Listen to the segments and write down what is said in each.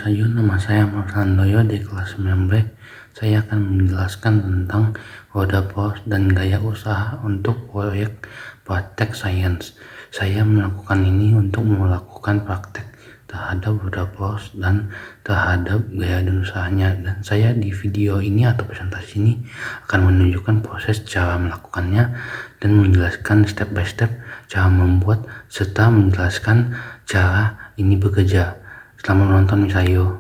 Misayu, nama saya Marsandoyo di kelas 9B. Saya akan menjelaskan tentang roda pos dan gaya usaha untuk proyek praktek sains. Saya melakukan ini untuk melakukan praktek terhadap roda pos dan terhadap gaya dan usahanya. Dan saya di video ini atau presentasi ini akan menunjukkan proses cara melakukannya dan menjelaskan step by step cara membuat serta menjelaskan cara ini bekerja. Selamat menonton Misayu.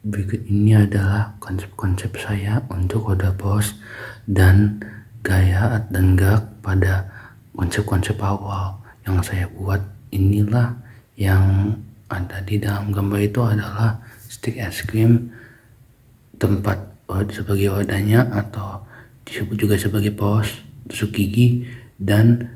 Berikut ini adalah konsep-konsep saya untuk roda pos dan gaya dan gerak pada konsep-konsep awal yang saya buat. Inilah yang ada di dalam gambar itu adalah stick es krim, tempat sebagai wadahnya atau disebut juga sebagai pos, tusuk gigi, dan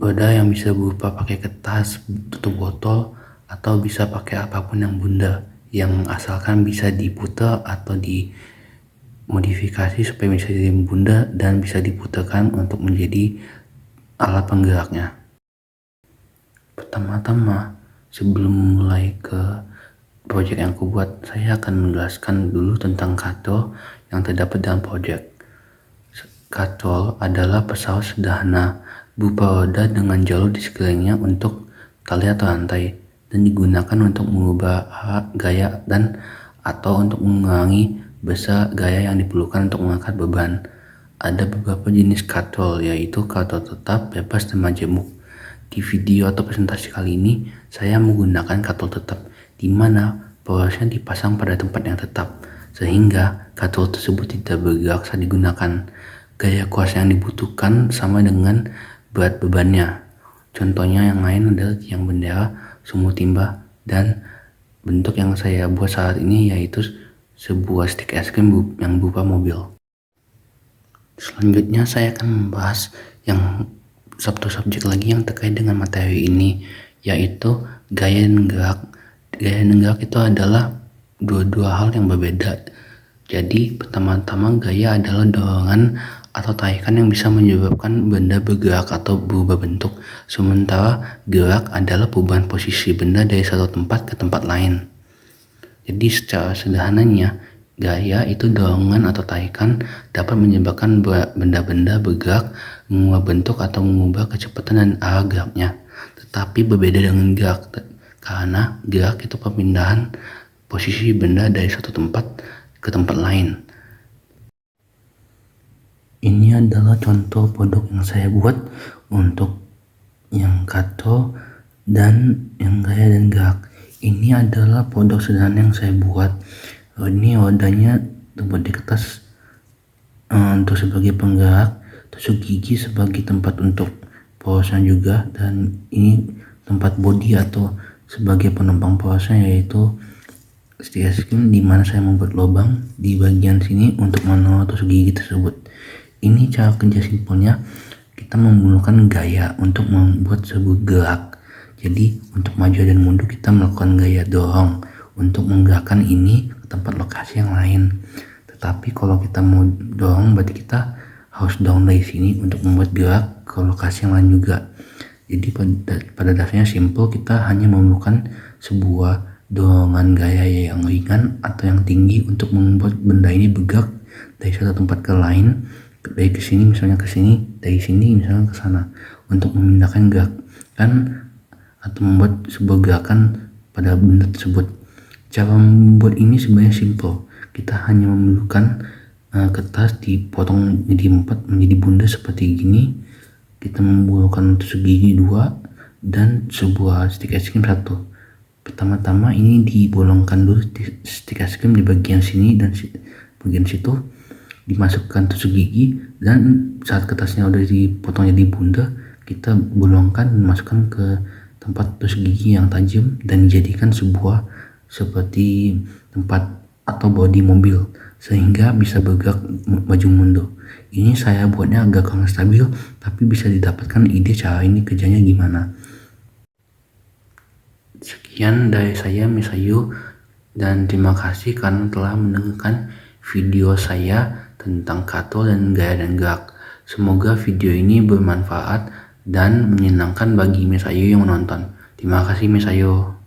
wadah yang bisa berupa pakai kertas, tutup botol, atau bisa pakai apapun yang bundar, yang asalkan bisa diputar atau dimodifikasi supaya bisa jadi bundar dan bisa diputarkan untuk menjadi alat penggeraknya. Pertama-tama, sebelum mulai ke proyek yang aku buat, saya akan menjelaskan dulu tentang katrol yang terdapat dalam proyek. Katrol adalah pesawat sederhana berupa roda dengan jalur di sekelilingnya untuk tali atau rantai, dan digunakan untuk mengubah gaya dan atau untuk mengurangi besar gaya yang diperlukan untuk mengangkat beban. Ada beberapa jenis katrol, yaitu katrol tetap, bebas, dan majemuk. Di video atau presentasi kali ini saya menggunakan katrol tetap, di mana porosnya dipasang pada tempat yang tetap sehingga katrol tersebut tidak bergerak saat digunakan. Gaya kuasa yang dibutuhkan sama dengan berat bebannya. Contohnya yang lain adalah tiang bendera, sumur timba, dan bentuk yang saya buat saat ini yaitu sebuah stick es krim yang berupa mobil. Selanjutnya saya akan membahas yang satu subjek lagi yang terkait dengan materi ini, yaitu gaya dan gerak. Gaya dan gerak itu adalah dua hal yang berbeda. Jadi pertama-tama gaya adalah dorongan atau tarikan yang bisa menyebabkan benda bergerak atau berubah bentuk, sementara gerak adalah perubahan posisi benda dari satu tempat ke tempat lain. Jadi secara sederhananya, gaya itu dorongan atau tarikan dapat menyebabkan benda-benda bergerak, mengubah bentuk atau mengubah kecepatan dan arah geraknya. Tetapi berbeda dengan gerak, karena gerak itu perpindahan posisi benda dari satu tempat ke tempat lain. Ini adalah contoh produk yang saya buat untuk yang katrol dan yang gaya dan gerak. Ini adalah produk sederhana yang saya buat. Ini wadahnya terbuat di kertas untuk sebagai penggerak, tusuk gigi sebagai tempat untuk porosnya juga, dan ini tempat body atau sebagai penumpang porosnya yaitu stick es krim, di mana saya membuat lubang di bagian sini untuk menaruh tusuk gigi tersebut. Ini cara kerja simpelnya, kita menggunakan gaya untuk membuat sebuah gerak. Jadi untuk maju dan mundur kita melakukan gaya dorong untuk menggerakkan ini ke tempat lokasi yang lain. Tetapi kalau kita mau dorong berarti kita harus dorong dari sini untuk membuat gerak ke lokasi yang lain juga. Jadi pada dasarnya simple, kita hanya memerlukan sebuah dorongan gaya yang ringan atau yang tinggi untuk membuat benda ini bergerak dari satu tempat ke lain, dari ke sini misalnya ke sini, dari sini misalnya ke sana, untuk memindahkan gerakan atau membuat sebuah gerakan pada benda tersebut. Cara membuat ini sebenarnya simple. Kita hanya memerlukan kertas dipotong jadi 4 menjadi bundar seperti gini. Kita memerlukan tusuk gigi 2 dan sebuah stick es krim 1. Pertama-tama ini dibolongkan dulu stick es krim di bagian sini dan bagian situ, dimasukkan tusuk gigi, dan saat kertasnya udah dipotong jadi bundar, kita bolongkan dan masukkan ke tempat tusuk gigi yang tajam dan dijadikan sebuah seperti tempat atau bodi mobil sehingga bisa bergerak maju mundur. Ini saya buatnya agak kurang stabil, tapi bisa didapatkan ide cara ini kerjanya gimana. Sekian dari saya, Misayu, dan terima kasih karena telah mendengarkan video saya tentang katrol dan gaya dan gerak. Semoga video ini bermanfaat dan menyenangkan bagi Misayu yang menonton. Terima kasih Misayu.